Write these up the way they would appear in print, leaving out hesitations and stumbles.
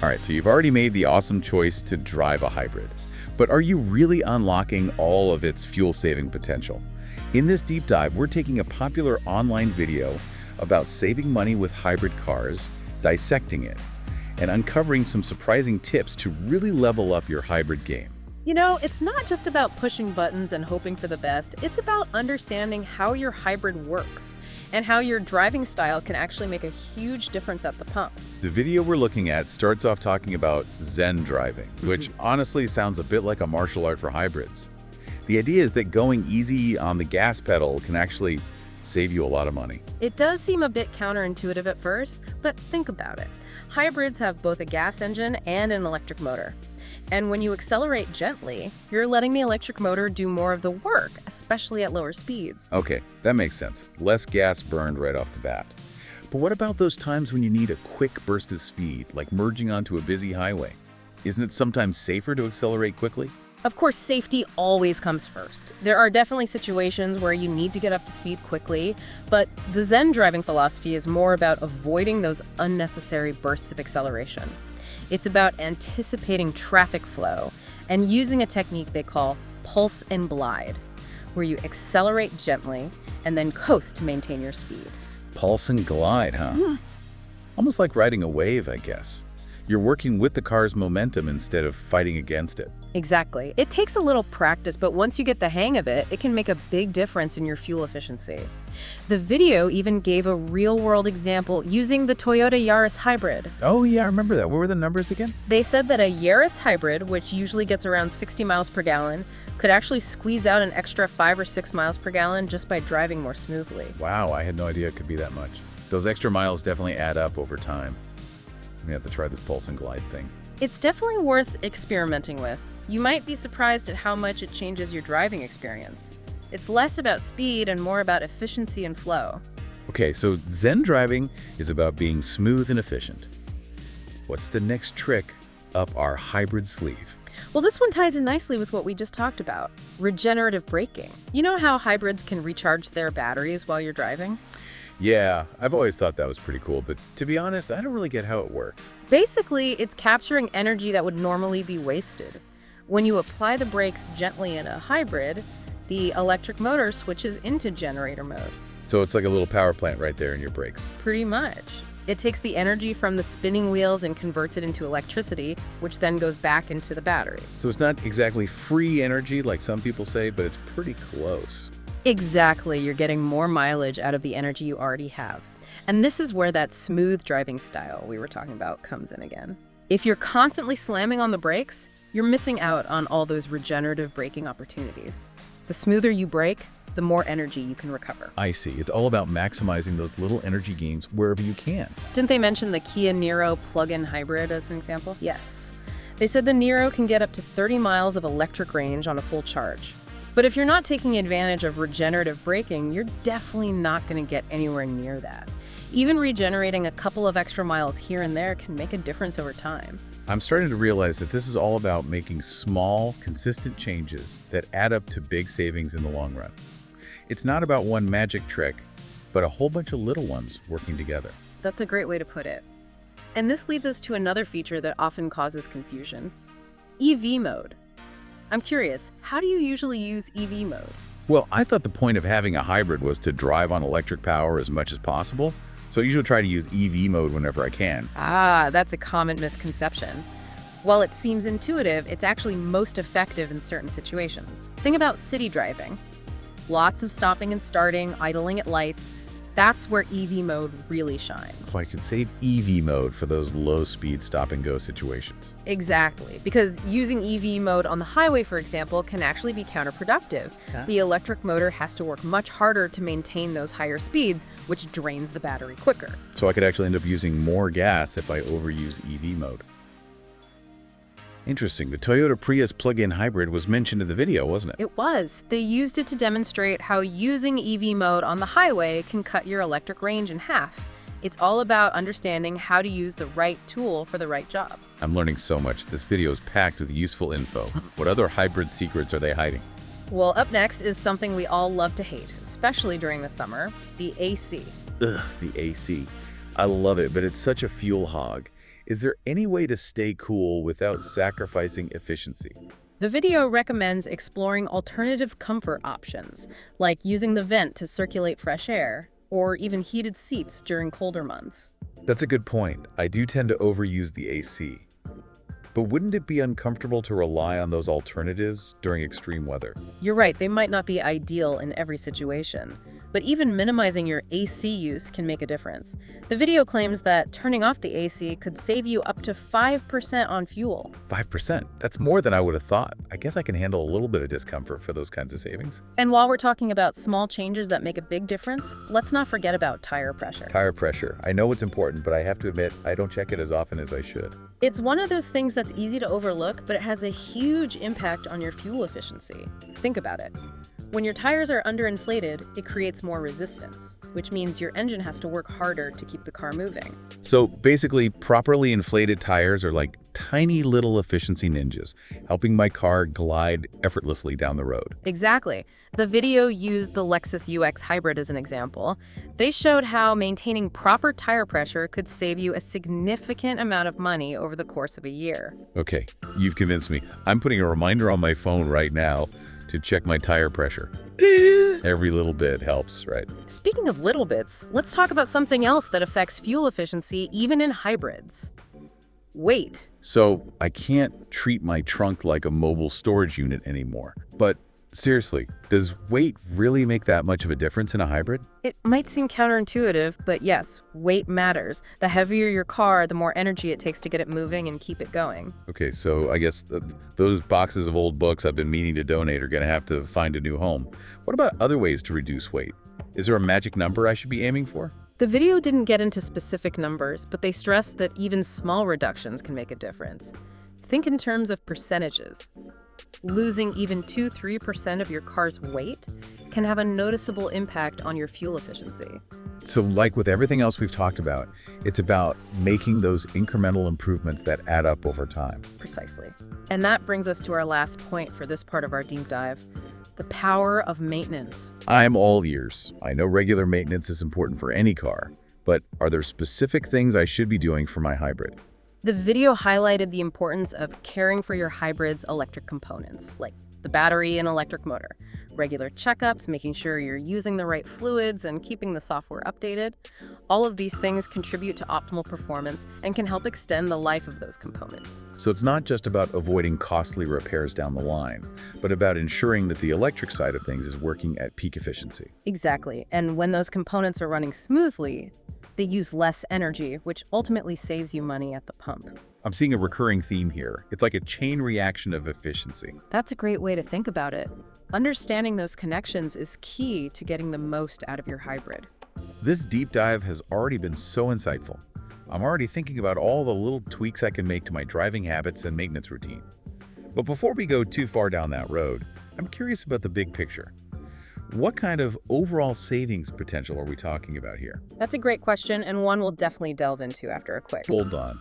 All right, so you've already made the awesome choice to drive a hybrid. But are you really unlocking all of its fuel-saving potential? In this deep dive, we're taking a popular online video about saving money with hybrid cars, dissecting it, and uncovering some surprising tips to really level up your hybrid game. You know, it's not just about pushing buttons and hoping for the best. It's about understanding how your hybrid works and how your driving style can actually make a huge difference at the pump. The video we're looking at starts off talking about Zen driving, which honestly sounds a bit like a martial art for hybrids. The idea is that going easy on the gas pedal can actually save you a lot of money. It does seem a bit counterintuitive at first, but think about it. Hybrids have both a gas engine and an electric motor. And when you accelerate gently, you're letting the electric motor do more of the work, especially at lower speeds. Okay, that makes sense. Less gas burned right off the bat. But what about those times when you need a quick burst of speed, like merging onto a busy highway? Isn't it sometimes safer to accelerate quickly? Of course, safety always comes first. There are definitely situations where you need to get up to speed quickly, but the Zen driving philosophy is more about avoiding those unnecessary bursts of acceleration. It's about anticipating traffic flow and using a technique they call pulse and glide, where you accelerate gently and then coast to maintain your speed. Pulse and glide, huh? Almost like riding a wave, I guess. You're working with the car's momentum instead of fighting against it. Exactly. It takes a little practice, but once you get the hang of it, it can make a big difference in your fuel efficiency. The video even gave a real-world example using the Toyota Yaris hybrid. Oh yeah, I remember that. What were the numbers again? They said that a Yaris hybrid, which usually gets around 60 miles per gallon, could actually squeeze out an extra 5 or 6 miles per gallon just by driving more smoothly. Wow, I had no idea it could be that much. Those extra miles definitely add up over time. We have to try this pulse and glide thing. It's definitely worth experimenting with. You might be surprised at how much it changes your driving experience. It's less about speed and more about efficiency and flow. Okay, so Zen driving is about being smooth and efficient. What's the next trick up our hybrid sleeve? Well, this one ties in nicely with what we just talked about, regenerative braking. You know how hybrids can recharge their batteries while you're driving? Yeah, I've always thought that was pretty cool, but to be honest, I don't really get how it works. Basically, it's capturing energy that would normally be wasted. When you apply the brakes gently in a hybrid, the electric motor switches into generator mode. So it's like a little power plant right there in your brakes. Pretty much. It takes the energy from the spinning wheels and converts it into electricity, which then goes back into the battery. So it's not exactly free energy like some people say, but it's pretty close. Exactly, you're getting more mileage out of the energy you already have. And this is where that smooth driving style we were talking about comes in again. If you're constantly slamming on the brakes, you're missing out on all those regenerative braking opportunities. The smoother you brake, the more energy you can recover. I see. It's all about maximizing those little energy gains wherever you can. Didn't they mention the Kia Niro plug-in hybrid as an example? Yes. They said the Niro can get up to 30 miles of electric range on a full charge. But if you're not taking advantage of regenerative braking, you're definitely not going to get anywhere near that. Even regenerating a couple of extra miles here and there can make a difference over time. I'm starting to realize that this is all about making small, consistent changes that add up to big savings in the long run. It's not about one magic trick, but a whole bunch of little ones working together. That's a great way to put it. And this leads us to another feature that often causes confusion: EV mode. I'm curious, how do you usually use EV mode? Well, I thought the point of having a hybrid was to drive on electric power as much as possible, so I usually try to use EV mode whenever I can. Ah, that's a common misconception. While it seems intuitive, it's actually most effective in certain situations. Think about city driving. Lots of stopping and starting, idling at lights. That's where EV mode really shines. So I can save EV mode for those low-speed stop-and-go situations. Exactly, because using EV mode on the highway, for example, can actually be counterproductive. The electric motor has to work much harder to maintain those higher speeds, which drains the battery quicker. So I could actually end up using more gas if I overuse EV mode. Interesting. The Toyota Prius plug-in hybrid was mentioned in the video, wasn't it? It was. They used it to demonstrate how using EV mode on the highway can cut your electric range in half. It's all about understanding how to use the right tool for the right job. I'm learning so much. This video is packed with useful info. What other hybrid secrets are they hiding? Well, up next is something we all love to hate, especially during the summer: the AC. Ugh, the AC. I love it, but it's such a fuel hog. Is there any way to stay cool without sacrificing efficiency? The video recommends exploring alternative comfort options, like using the vent to circulate fresh air, or even heated seats during colder months. That's a good point. I do tend to overuse the AC. But wouldn't it be uncomfortable to rely on those alternatives during extreme weather? You're right, they might not be ideal in every situation, but even minimizing your AC use can make a difference. The video claims that turning off the AC could save you up to 5% on fuel. 5%? That's more than I would have thought. I guess I can handle a little bit of discomfort for those kinds of savings. And while we're talking about small changes that make a big difference, let's not forget about tire pressure. Tire pressure. I know it's important, but I have to admit, I don't check it as often as I should. It's one of those things that's easy to overlook, but it has a huge impact on your fuel efficiency. Think about it. When your tires are underinflated, it creates more resistance, which means your engine has to work harder to keep the car moving. So basically, properly inflated tires are like tiny little efficiency ninjas, helping my car glide effortlessly down the road. Exactly. The video used the Lexus UX Hybrid as an example. They showed how maintaining proper tire pressure could save you a significant amount of money over the course of a year. Okay, you've convinced me. I'm putting a reminder on my phone right now to check my tire pressure. Every little bit helps, right? Speaking of little bits, let's talk about something else that affects fuel efficiency even in hybrids. Weight. So I can't treat my trunk like a mobile storage unit anymore. But seriously, does weight really make that much of a difference in a hybrid? It might seem counterintuitive, but yes, weight matters. The heavier your car, the more energy it takes to get it moving and keep it going. Okay, so I guess those boxes of old books I've been meaning to donate are going to have to find a new home. What about other ways to reduce weight? Is there a magic number I should be aiming for? The video didn't get into specific numbers, but they stressed that even small reductions can make a difference. Think in terms of percentages. Losing even 2–3% of your car's weight can have a noticeable impact on your fuel efficiency. So like with everything else we've talked about, it's about making those incremental improvements that add up over time. Precisely. And that brings us to our last point for this part of our deep dive: the power of maintenance. I'm all ears. I know regular maintenance is important for any car, but are there specific things I should be doing for my hybrid? The video highlighted the importance of caring for your hybrid's electric components, like the battery and electric motor. Regular checkups, making sure you're using the right fluids, and keeping the software updated. All of these things contribute to optimal performance and can help extend the life of those components. So it's not just about avoiding costly repairs down the line, but about ensuring that the electric side of things is working at peak efficiency. Exactly. And when those components are running smoothly, they use less energy, which ultimately saves you money at the pump. I'm seeing a recurring theme here. It's like a chain reaction of efficiency. That's a great way to think about it. Understanding those connections is key to getting the most out of your hybrid. This deep dive has already been so insightful. I'm already thinking about all the little tweaks I can make to my driving habits and maintenance routine. But before we go too far down that road, I'm curious about the big picture. What kind of overall savings potential are we talking about here? That's a great question, and one we'll definitely delve into after a quick. Hold on.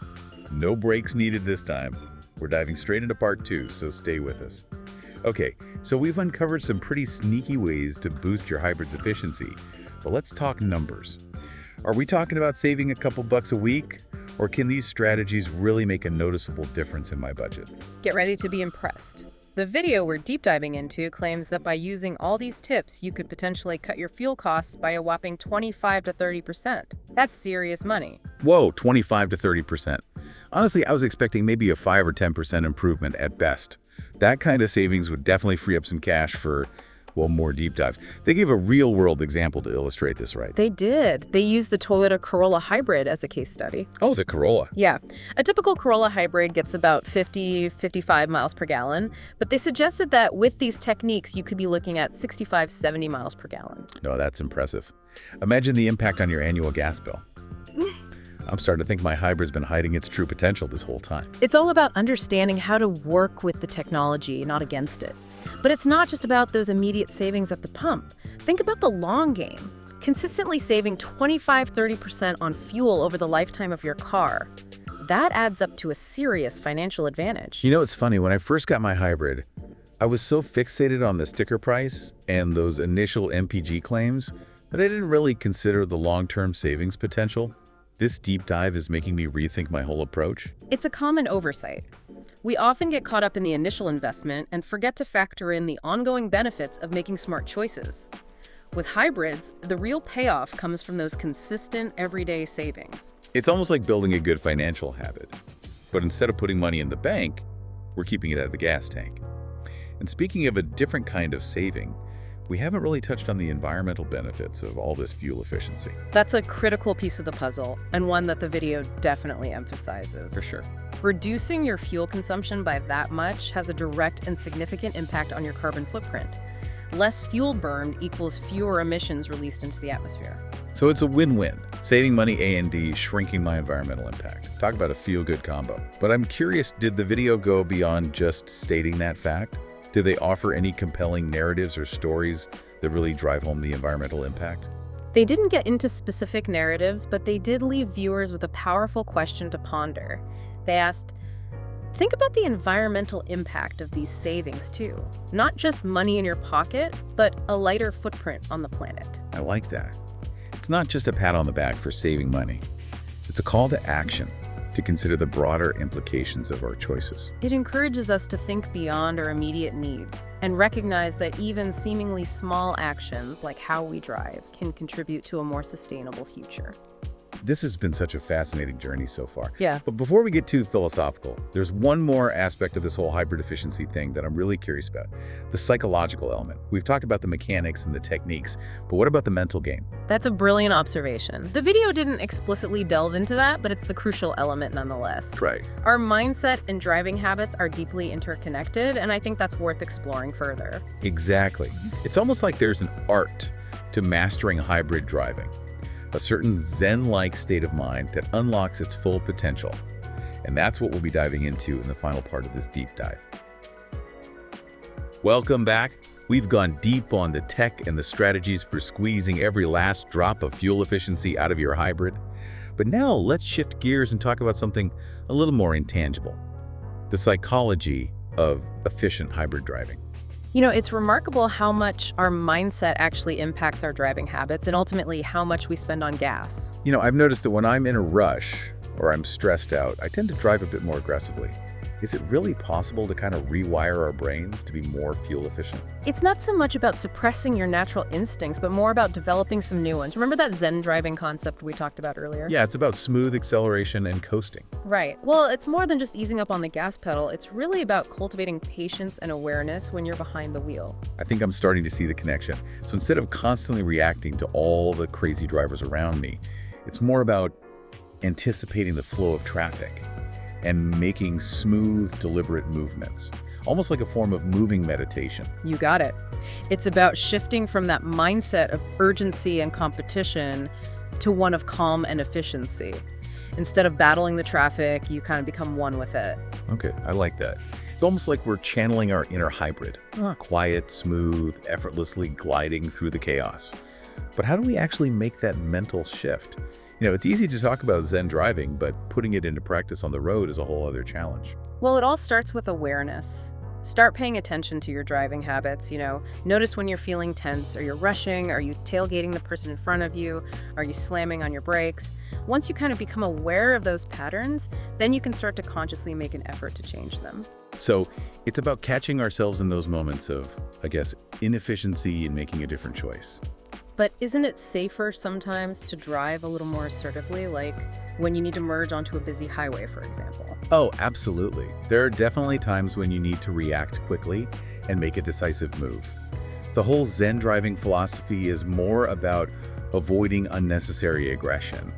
No breaks needed this time. We're diving straight into part 2, so stay with us. Okay, so we've uncovered some pretty sneaky ways to boost your hybrid's efficiency, but let's talk numbers. Are we talking about saving a couple bucks a week, or can these strategies really make a noticeable difference in my budget? Get ready to be impressed. The video we're deep diving into claims that by using all these tips, you could potentially cut your fuel costs by a whopping 25 to 30%. That's serious money. Whoa, 25 to 30%. Honestly, I was expecting maybe a 5 or 10% improvement at best. That kind of savings would definitely free up some cash for, well, more deep dives. They gave a real-world example to illustrate this, right? They did. They used the Toyota Corolla Hybrid as a case study. Oh, the Corolla. Yeah. A typical Corolla Hybrid gets about 50–55 miles per gallon, but they suggested that with these techniques, you could be looking at 65–70 miles per gallon. No, that's impressive. Imagine the impact on your annual gas bill. I'm starting to think my hybrid's been hiding its true potential this whole time. It's all about understanding how to work with the technology, not against it. But it's not just about those immediate savings at the pump. Think about the long game. Consistently saving 25–30% on fuel over the lifetime of your car. That adds up to a serious financial advantage. You know, it's funny, when I first got my hybrid, I was so fixated on the sticker price and those initial MPG claims that I didn't really consider the long-term savings potential. This deep dive is making me rethink my whole approach. It's a common oversight. We often get caught up in the initial investment and forget to factor in the ongoing benefits of making smart choices. With hybrids, the real payoff comes from those consistent, everyday savings. It's almost like building a good financial habit. But instead of putting money in the bank, we're keeping it out of the gas tank. And speaking of a different kind of saving, we haven't really touched on the environmental benefits of all this fuel efficiency. That's a critical piece of the puzzle, and one that the video definitely emphasizes. For sure. Reducing your fuel consumption by that much has a direct and significant impact on your carbon footprint. Less fuel burned equals fewer emissions released into the atmosphere. So it's a win-win. Saving money A&D, shrinking my environmental impact. Talk about a feel-good combo. But I'm curious, did the video go beyond just stating that fact? Did they offer any compelling narratives or stories that really drive home the environmental impact? They didn't get into specific narratives, but they did leave viewers with a powerful question to ponder. They asked, think about the environmental impact of these savings too. Not just money in your pocket, but a lighter footprint on the planet. I like that. It's not just a pat on the back for saving money. It's a call to action to consider the broader implications of our choices. It encourages us to think beyond our immediate needs and recognize that even seemingly small actions like how we drive can contribute to a more sustainable future. This has been such a fascinating journey so far. Yeah. But before we get too philosophical, there's one more aspect of this whole hybrid efficiency thing that I'm really curious about, the psychological element. We've talked about the mechanics and the techniques, but what about the mental game? That's a brilliant observation. The video didn't explicitly delve into that, but it's the crucial element nonetheless. Right. Our mindset and driving habits are deeply interconnected, and I think that's worth exploring further. Exactly. It's almost like there's an art to mastering hybrid driving. A certain Zen-like state of mind that unlocks its full potential. And that's what we'll be diving into in the final part of this deep dive. Welcome back. We've gone deep on the tech and the strategies for squeezing every last drop of fuel efficiency out of your hybrid. But now let's shift gears and talk about something a little more intangible, the psychology of efficient hybrid driving. You know, it's remarkable how much our mindset actually impacts our driving habits and ultimately how much we spend on gas. You know, I've noticed that when I'm in a rush or I'm stressed out, I tend to drive a bit more aggressively. Is it really possible to kind of rewire our brains to be more fuel efficient? It's not so much about suppressing your natural instincts, but more about developing some new ones. Remember that Zen driving concept we talked about earlier? Yeah, it's about smooth acceleration and coasting. Right. Well, it's more than just easing up on the gas pedal. It's really about cultivating patience and awareness when you're behind the wheel. I think I'm starting to see the connection. So instead of constantly reacting to all the crazy drivers around me, it's more about anticipating the flow of traffic and making smooth, deliberate movements, almost like a form of moving meditation. You got it. It's about shifting from that mindset of urgency and competition to one of calm and efficiency. Instead of battling the traffic, you kind of become one with it. Okay, I like that. It's almost like we're channeling our inner hybrid, quiet, smooth, effortlessly gliding through the chaos. But how do we actually make that mental shift? You know, it's easy to talk about Zen driving, but putting it into practice on the road is a whole other challenge. Well, it all starts with awareness. Start paying attention to your driving habits, Notice when you're feeling tense, or you're rushing, are you tailgating the person in front of you, are you slamming on your brakes? Once you kind of become aware of those patterns, then you can start to consciously make an effort to change them. So it's about catching ourselves in those moments of, I guess, inefficiency and making a different choice. But isn't it safer sometimes to drive a little more assertively, like when you need to merge onto a busy highway, for example? Oh, absolutely. There are definitely times when you need to react quickly and make a decisive move. The whole Zen driving philosophy is more about avoiding unnecessary aggression.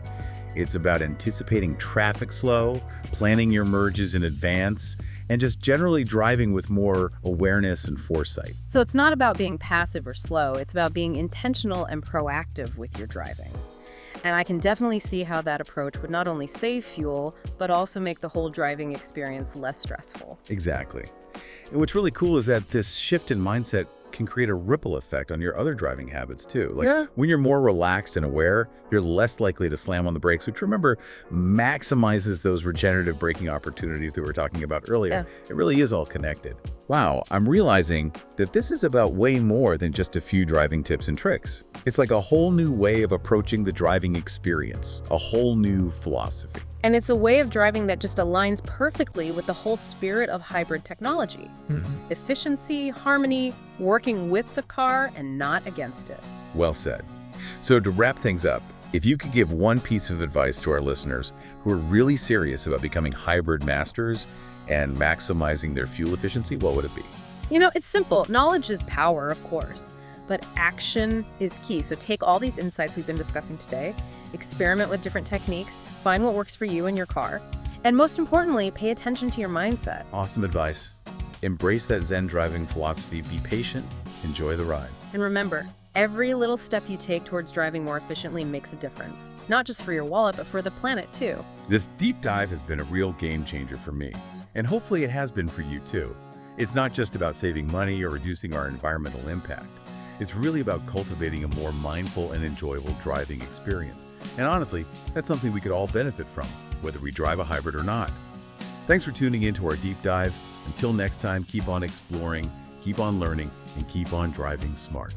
It's about anticipating traffic flow, planning your merges in advance, and just generally driving with more awareness and foresight. So it's not about being passive or slow, it's about being intentional and proactive with your driving. And I can definitely see how that approach would not only save fuel, but also make the whole driving experience less stressful. Exactly. And what's really cool is that this shift in mindset can create a ripple effect on your other driving habits too. When you're more relaxed and aware, you're less likely to slam on the brakes, which remember maximizes those regenerative braking opportunities that we were talking about earlier. It really is all connected. Wow, I'm realizing that this is about way more than just a few driving tips and tricks. It's like a whole new way of approaching the driving experience, a whole new philosophy. And it's a way of driving that just aligns perfectly with the whole spirit of hybrid technology. Efficiency, harmony, working with the car and not against it. Well said. So to wrap things up, if you could give one piece of advice to our listeners who are really serious about becoming hybrid masters and maximizing their fuel efficiency, what would it be? You know, it's simple. Knowledge is power, of course, but action is key. So take all these insights we've been discussing today, experiment with different techniques, find what works for you and your car, and most importantly, pay attention to your mindset. Awesome advice. Embrace that Zen driving philosophy, be patient, enjoy the ride. And remember, every little step you take towards driving more efficiently makes a difference, not just for your wallet, but for the planet too. This deep dive has been a real game changer for me, and hopefully it has been for you too. It's not just about saving money or reducing our environmental impact. It's really about cultivating a more mindful and enjoyable driving experience. And honestly, that's something we could all benefit from, whether we drive a hybrid or not. Thanks for tuning in to our deep dive. Until next time, keep on exploring, keep on learning, and keep on driving smart.